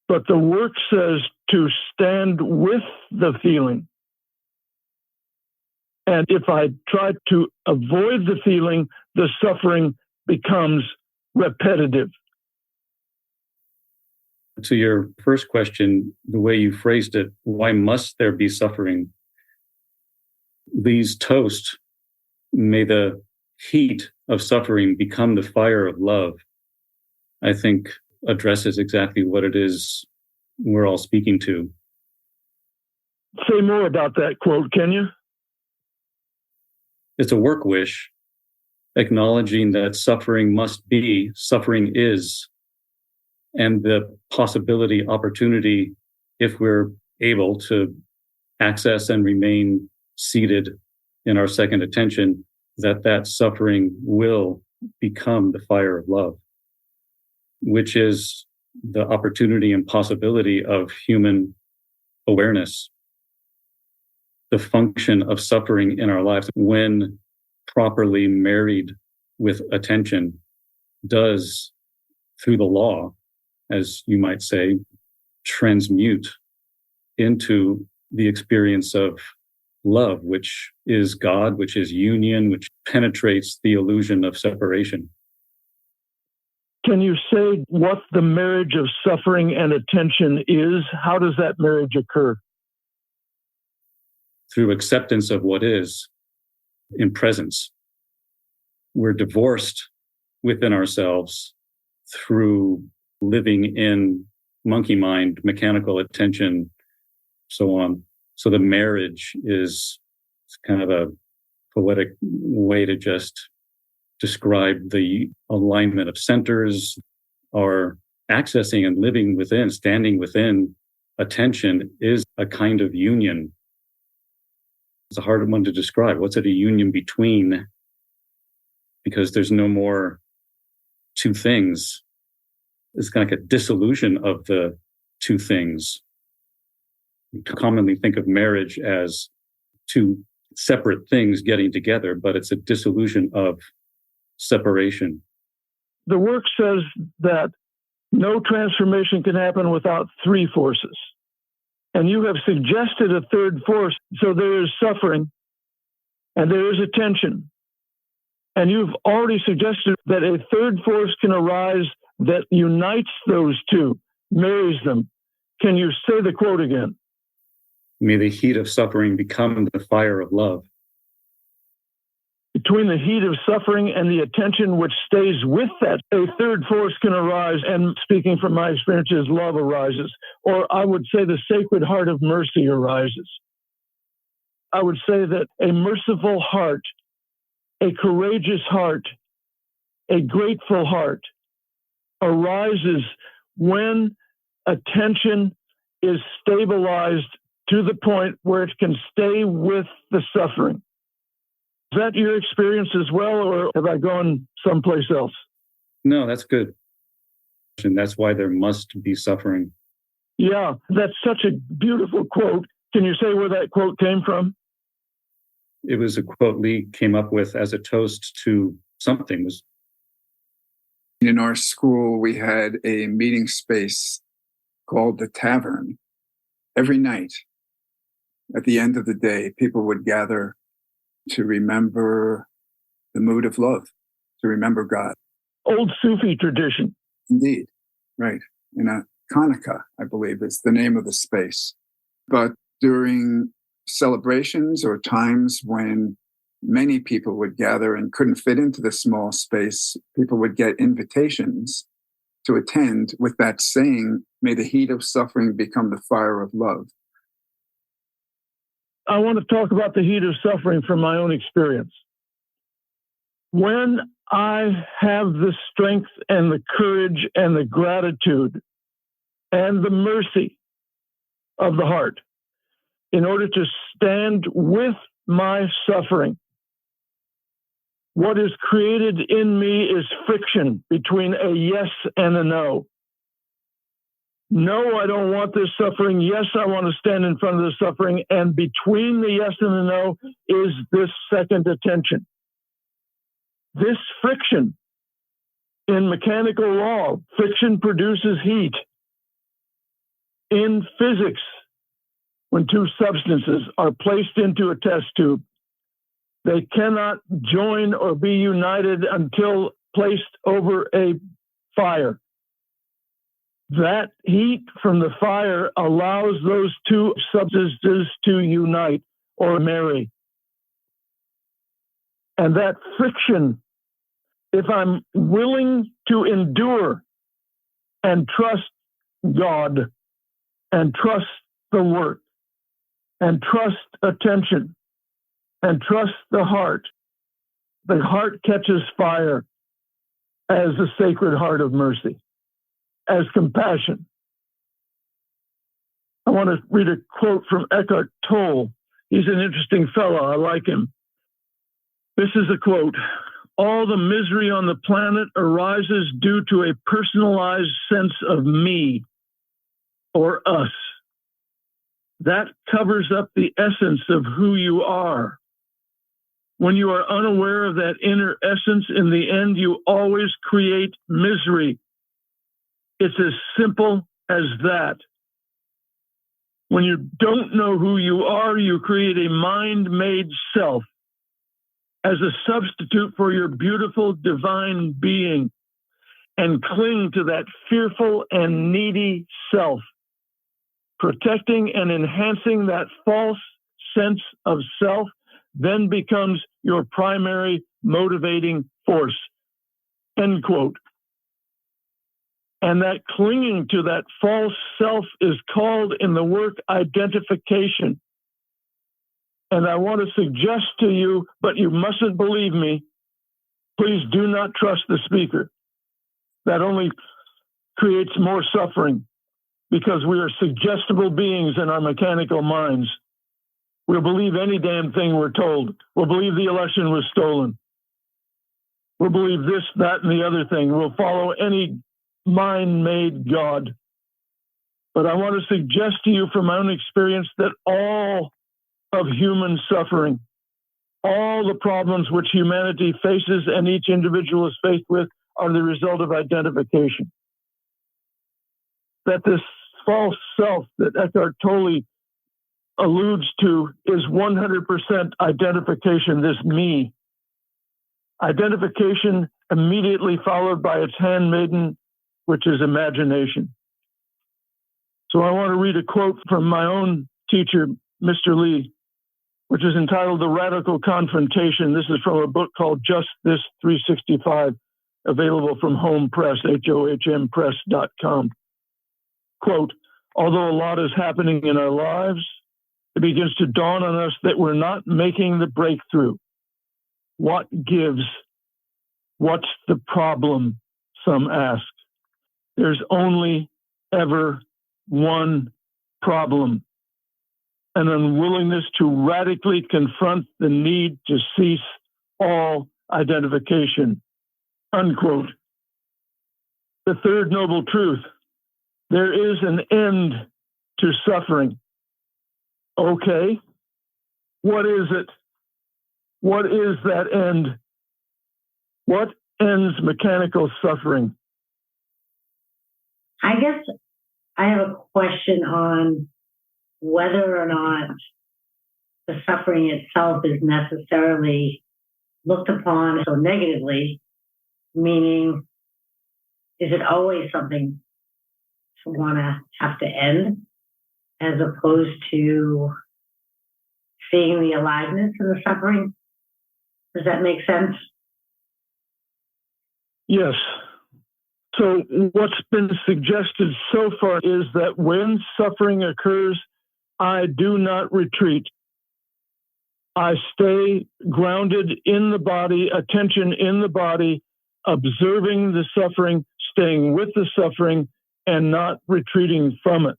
Speaker 2: But the work says to stand with the feeling. And if I try to avoid the feeling, the suffering becomes repetitive.
Speaker 9: To your first question, the way you phrased it, why must there be suffering? These toast, may the heat of suffering become the fire of love, I think addresses exactly what it is we're all speaking to.
Speaker 2: Say more about that quote, can you?
Speaker 9: It's a work wish, acknowledging that suffering must be, suffering is, and the possibility, opportunity, if we're able to access and remain seated in our second attention, that suffering will become the fire of love, which is the opportunity and possibility of human awareness. The function of suffering in our lives, when properly married with attention, does, through the law, as you might say, transmute into the experience of love, which is God, which is union, which penetrates the illusion of separation.
Speaker 2: Can you say what the marriage of suffering and attention is? How does that marriage occur?
Speaker 9: Through acceptance of what is in presence. We're divorced within ourselves through living in monkey mind, mechanical attention, so on. So the marriage is kind of a poetic way to just describe the alignment of centers, or accessing and living within, standing within attention is a kind of union. It's a hard one to describe. What's it a union between? Because there's no more two things. It's kind of like a dissolution of the two things. We commonly think of marriage as two separate things getting together, but it's a dissolution of separation.
Speaker 2: The work says that no transformation can happen without three forces. And you have suggested a third force. So there is suffering and there is attention. And you've already suggested that a third force can arise that unites those two, marries them. Can you say the quote again?
Speaker 9: May the heat of suffering become the fire of love.
Speaker 2: Between the heat of suffering and the attention which stays with that, a third force can arise. And speaking from my experiences, love arises. Or I would say the Sacred Heart of Mercy arises. I would say that a merciful heart, a courageous heart, a grateful heart arises when attention is stabilized to the point where it can stay with the suffering. Is that your experience as well, or have I gone someplace else?
Speaker 9: No, that's good. And that's why there must be suffering.
Speaker 2: Yeah, that's such a beautiful quote. Can you say where that quote came from?
Speaker 9: It was a quote Lee came up with as a toast to something.
Speaker 1: In our school, we had a meeting space called the Tavern. Every night, at the end of the day, people would gather to remember the mood of love, to remember God.
Speaker 2: Old Sufi tradition.
Speaker 1: Indeed, right. In a Kanaka, I believe, is the name of the space. But during celebrations or times when many people would gather and couldn't fit into the small space, people would get invitations to attend with that saying, may the heat of suffering become the fire of love.
Speaker 2: I want to talk about the heat of suffering from my own experience. When I have the strength and the courage and the gratitude and the mercy of the heart in order to stand with my suffering, what is created in me is friction between a yes and a no. No, I don't want this suffering. Yes, I want to stand in front of the suffering. And between the yes and the no is this second attention. This friction in mechanical law, friction produces heat. In physics, when two substances are placed into a test tube, they cannot join or be united until placed over a fire. That heat from the fire allows those two substances to unite or marry. And that friction, if I'm willing to endure and trust God and trust the work and trust attention and trust the heart catches fire as the Sacred Heart of Mercy, as compassion. I want to read a quote from Eckhart Tolle. He's an interesting fellow. I like him. This is a quote. All the misery on the planet arises due to a personalized sense of me or us. That covers up the essence of who you are. When you are unaware of that inner essence, in the end, you always create misery. It's as simple as that. When you don't know who you are, you create a mind-made self as a substitute for your beautiful divine being and cling to that fearful and needy self, protecting and enhancing that false sense of self then becomes your primary motivating force. End quote. And that clinging to that false self is called in the work identification. And I want to suggest to you, but you mustn't believe me, please do not trust the speaker. That only creates more suffering because we are suggestible beings in our mechanical minds. We'll believe any damn thing we're told. We'll believe the election was stolen. We'll believe this, that, and the other thing. We'll follow any mind-made God. But I want to suggest to you from my own experience that all of human suffering All the problems which humanity faces and each individual is faced with are the result of identification. That this false self that Eckhart Tolle alludes to is 100% identification, this me. Identification immediately followed by its handmaiden, which is imagination. So I want to read a quote from my own teacher, Mr. Lee, which is entitled The Radical Confrontation. This is from a book called Just This 365, available from Home Press, HOHMpress.com. Quote, although a lot is happening in our lives, it begins to dawn on us that we're not making the breakthrough. What gives? What's the problem? Some ask. There's only ever one problem: an unwillingness to radically confront the need to cease all identification. Unquote. The third noble truth: there is an end to suffering. Okay, what is it? What is that end? What ends mechanical suffering?
Speaker 10: I guess I have a question on whether or not the suffering itself is necessarily looked upon so negatively, meaning, is it always something to want to have to end, as opposed to seeing the aliveness in the suffering? Does that make sense?
Speaker 2: Yes. So what's been suggested so far is that when suffering occurs, I do not retreat. I stay grounded in the body, attention in the body, observing the suffering, staying with the suffering, and not retreating from it.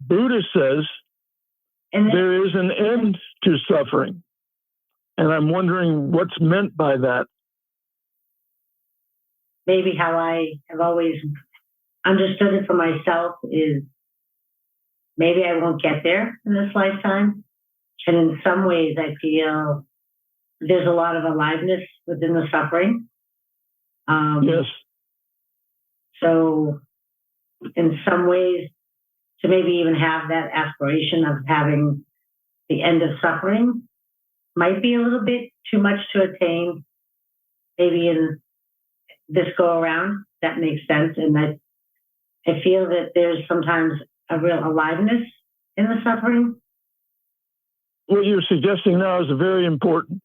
Speaker 2: Buddha says there is an end to suffering. And I'm wondering what's meant by that.
Speaker 10: Maybe how I have always understood it for myself is maybe I won't get there in this lifetime. And in some ways, I feel there's a lot of aliveness within the suffering.
Speaker 2: Yes.
Speaker 10: So in some ways, to maybe even have that aspiration of having the end of suffering might be a little bit too much to attain, maybe in this go around. That makes sense. And that I feel that there's sometimes a real aliveness in the suffering.
Speaker 2: What you're suggesting now is very important.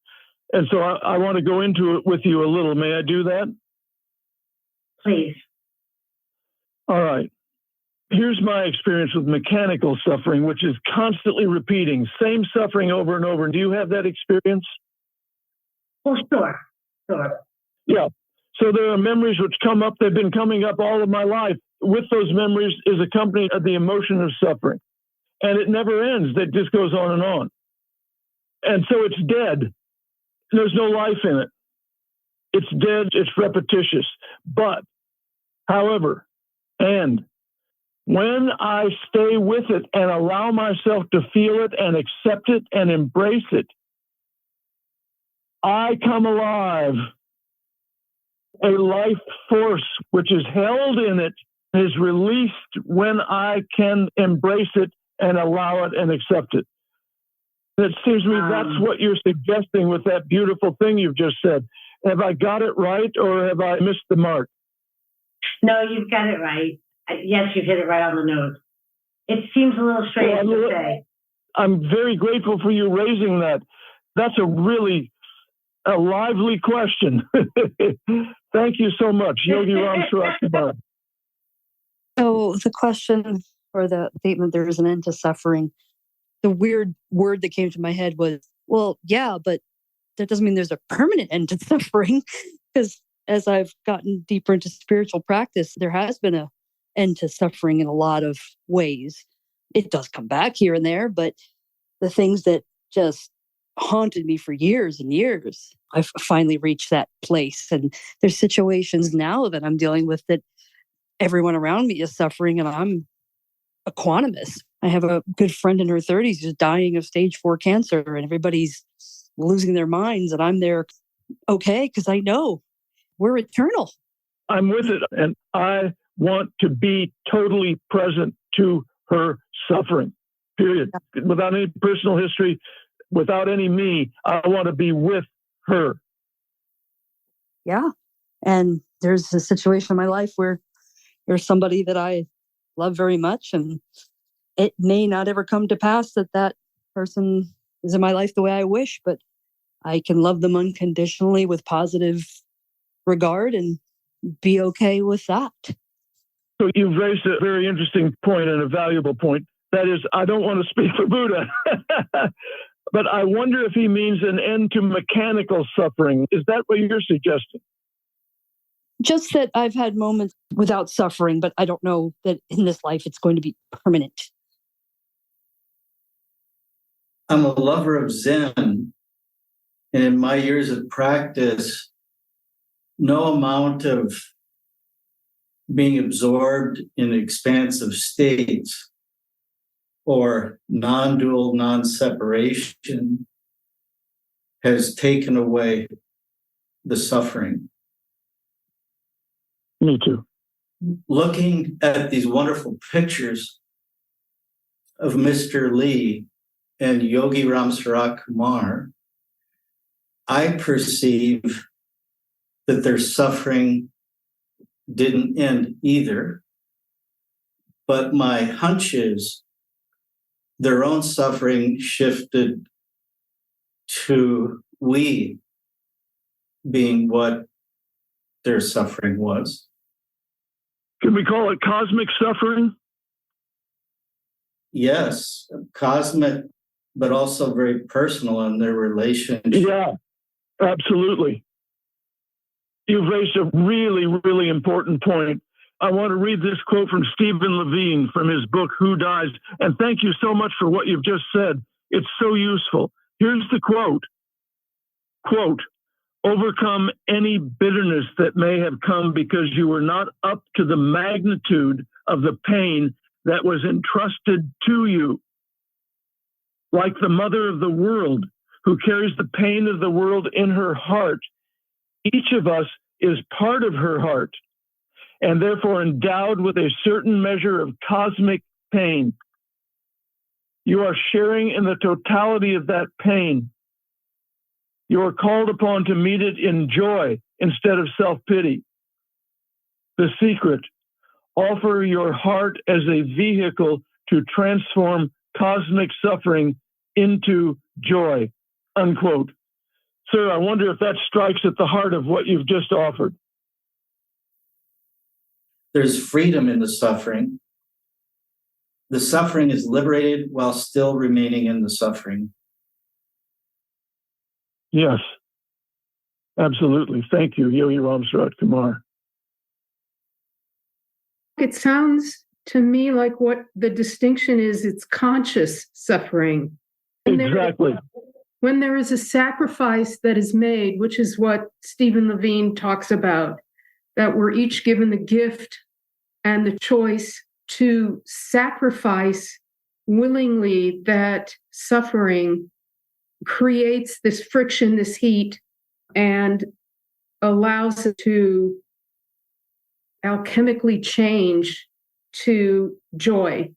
Speaker 2: And so I want to go into it with you a little. May I do that?
Speaker 10: Please.
Speaker 2: All right. Here's my experience with mechanical suffering, which is constantly repeating, same suffering over and over. Do you have that experience?
Speaker 10: Well, sure. Sure.
Speaker 2: Yeah. So there are memories which come up. They've been coming up all of my life. With those memories is accompanied the emotion of suffering. And it never ends. It just goes on and on. And so it's dead. There's no life in it. It's dead. It's repetitious. But, however, and when I stay with it and allow myself to feel it and accept it and embrace it, I come alive. A life force which is held in it is released when I can embrace it and allow it and accept it. And it seems to me that's what you're suggesting with that beautiful thing you've just said. Have I got it right, or have I missed the mark?
Speaker 10: No, you've got it right. Yes, you've hit it right on the nose. It seems a little strange to say.
Speaker 2: I'm very grateful for you raising that. That's a really lively question. Thank you so much, Yogi Ramsuratkumar.
Speaker 7: So the question or the statement, there is an end to suffering, the weird word that came to my head was, well, yeah, but that doesn't mean there's a permanent end to suffering. Because as I've gotten deeper into spiritual practice, there has been an end to suffering in a lot of ways. It does come back here and there, but the things that just haunted me for years and years, I've finally reached that place. And there's situations now that I'm dealing with that everyone around me is suffering, and I'm equanimous. I have a good friend in her 30s who's dying of stage 4 cancer, and everybody's losing their minds. And I'm there, okay, because I know we're eternal.
Speaker 2: I'm with it. And I want to be totally present to her suffering, period. Without any personal history, without any me, I want to be with her.
Speaker 7: Yeah. And there's a situation in my life where there's somebody that I love very much, and it may not ever come to pass that person is in my life the way I wish, but I can love them unconditionally with positive regard and be okay with that.
Speaker 2: So you've raised a very interesting point and a valuable point. That is, I don't want to speak for Buddha, but I wonder if he means an end to mechanical suffering. Is that what you're suggesting?
Speaker 7: Just that I've had moments without suffering, but I don't know that in this life it's going to be permanent.
Speaker 11: I'm a lover of Zen, and in my years of practice, no amount of being absorbed in expansive states or non-dual, non-separation has taken away the suffering.
Speaker 2: Me too.
Speaker 11: Looking at these wonderful pictures of Mr. Lee and Yogi Ramsuratkumar, I perceive that their suffering didn't end either. But my hunch is their own suffering shifted to we being what their suffering was.
Speaker 2: Can we call it cosmic suffering?
Speaker 11: Yes, cosmic, but also very personal in their relationship.
Speaker 2: Yeah, absolutely. You've raised a really, really important point. I want to read this quote from Stephen Levine from his book, Who Dies? And thank you so much for what you've just said. It's so useful. Here's the quote. Quote, overcome any bitterness that may have come because you were not up to the magnitude of the pain that was entrusted to you. Like the mother of the world who carries the pain of the world in her heart, each of us is part of her heart and therefore endowed with a certain measure of cosmic pain. You are sharing in the totality of that pain. You are called upon to meet it in joy instead of self-pity. The secret, offer your heart as a vehicle to transform cosmic suffering into joy, unquote. Sir, I wonder if that strikes at the heart of what you've just offered.
Speaker 11: There's freedom in the suffering. The suffering is liberated while still remaining in the suffering.
Speaker 2: Yes, absolutely. Thank you, Yogi Ramsuratkumar.
Speaker 5: It sounds to me like what the distinction is, it's conscious suffering.
Speaker 2: Exactly.
Speaker 5: When there is a sacrifice that is made, which is what Stephen Levine talks about, that we're each given the gift and the choice to sacrifice willingly, that suffering creates this friction, this heat, and allows it to alchemically change to joy,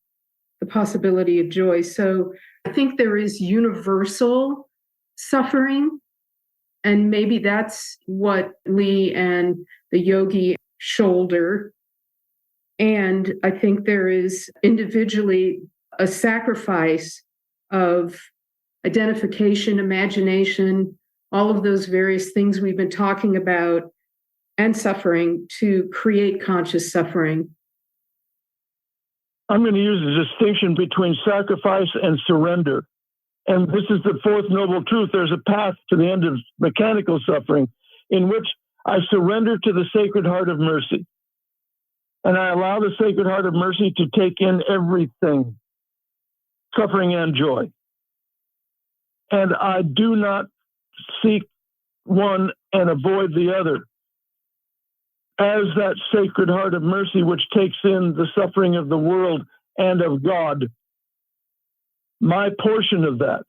Speaker 5: the possibility of joy. So I think there is universal suffering, and maybe that's what Lee and the yogi shoulder. And I think there is individually a sacrifice of identification, imagination, all of those various things we've been talking about, and suffering to create conscious suffering.
Speaker 2: I'm going to use a distinction between sacrifice and surrender. And this is the fourth noble truth. There's a path to the end of mechanical suffering in which I surrender to the Sacred Heart of Mercy. And I allow the Sacred Heart of Mercy to take in everything, suffering and joy. And I do not seek one and avoid the other. As that Sacred Heart of Mercy, which takes in the suffering of the world and of God, My portion of that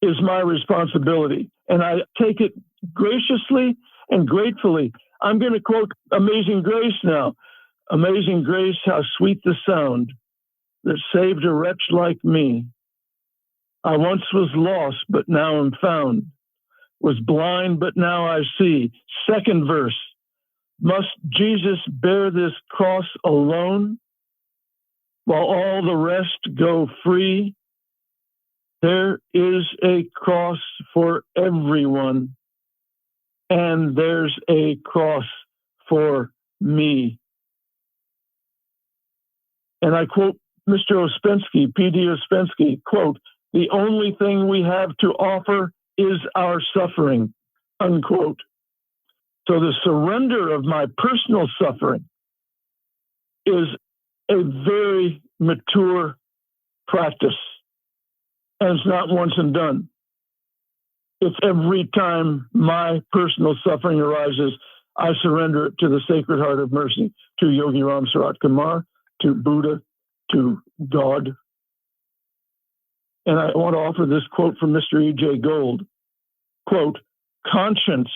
Speaker 2: is my responsibility, and I take it graciously and gratefully. I'm going to quote Amazing Grace now. Amazing grace, how sweet the sound that saved a wretch like me. I once was lost, but now am found. Was blind, but now I see. Second verse. Must Jesus bear this cross alone while all the rest go free? There is a cross for everyone, and there's a cross for me. And I quote Mr. Ouspensky, P.D. Ouspensky, quote, the only thing we have to offer is our suffering, unquote. So the surrender of my personal suffering is a very mature practice. And it's not once and done. It's every time my personal suffering arises, I surrender it to the Sacred Heart of Mercy, to Yogi Ramsuratkumar, to Buddha, to God. And I want to offer this quote from Mr. E.J. Gold. Quote, conscience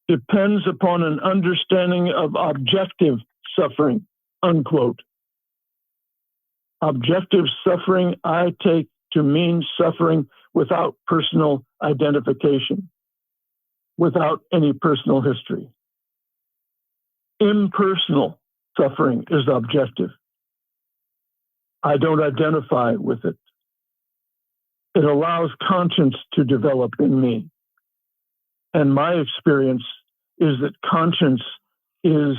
Speaker 2: depends upon an understanding of objective suffering, unquote. Objective suffering I take to mean suffering without personal identification, without any personal history. Impersonal suffering is objective. I don't identify with it. It allows conscience to develop in me. And my experience is that conscience is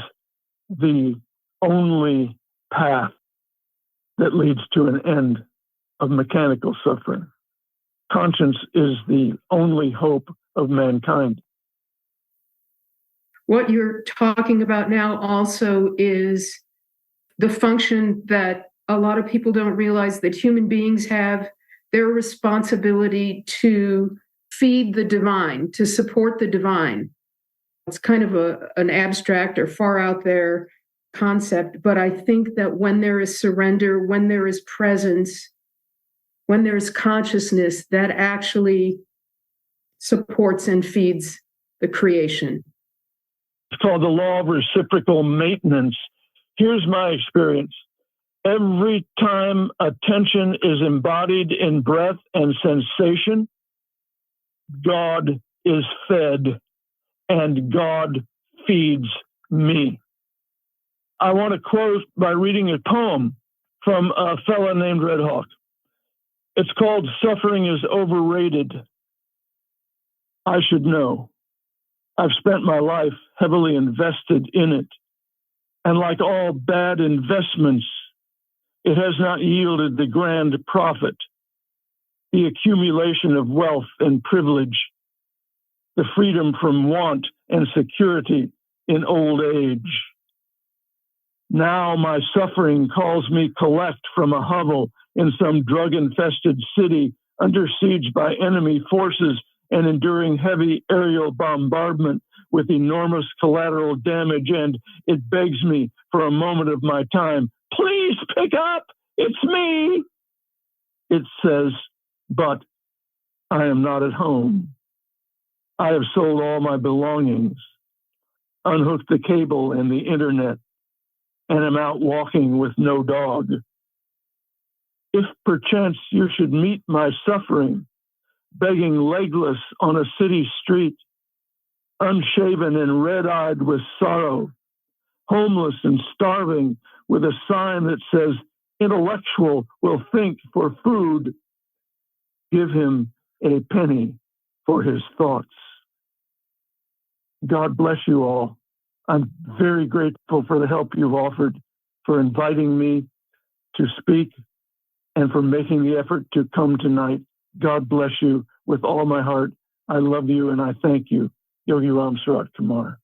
Speaker 2: the only path that leads to an end of mechanical suffering. Conscience is the only hope of mankind.
Speaker 5: What you're talking about now also is the function that a lot of people don't realize that human beings have, their responsibility to feed the divine, to support the divine. It's kind of an abstract or far out there concept, but I think that when there is surrender, when there is presence, when there is consciousness, that actually supports and feeds the creation.
Speaker 2: It's called the law of reciprocal maintenance. Here's my experience. Every time attention is embodied in breath and sensation, God is fed and God feeds me. I want to close by reading a poem from a fellow named Red Hawk. It's called Suffering is Overrated. I should know. I've spent my life heavily invested in it. And like all bad investments, it has not yielded the grand profit, the accumulation of wealth and privilege, the freedom from want and security in old age. Now my suffering calls me collect from a hovel in some drug-infested city under siege by enemy forces and enduring heavy aerial bombardment with enormous collateral damage, and it begs me for a moment of my time, please pick up, it's me. It says, but I am not at home. I have sold all my belongings, unhooked the cable and the internet, and am out walking with no dog. If perchance you should meet my suffering, begging legless on a city street, unshaven and red-eyed with sorrow, homeless and starving with a sign that says, intellectual will think for food, give him a penny for his thoughts. God bless you all. I'm very grateful for the help you've offered, for inviting me to speak, and for making the effort to come tonight. God bless you with all my heart. I love you and I thank you. Yogi Ramsuratkumar.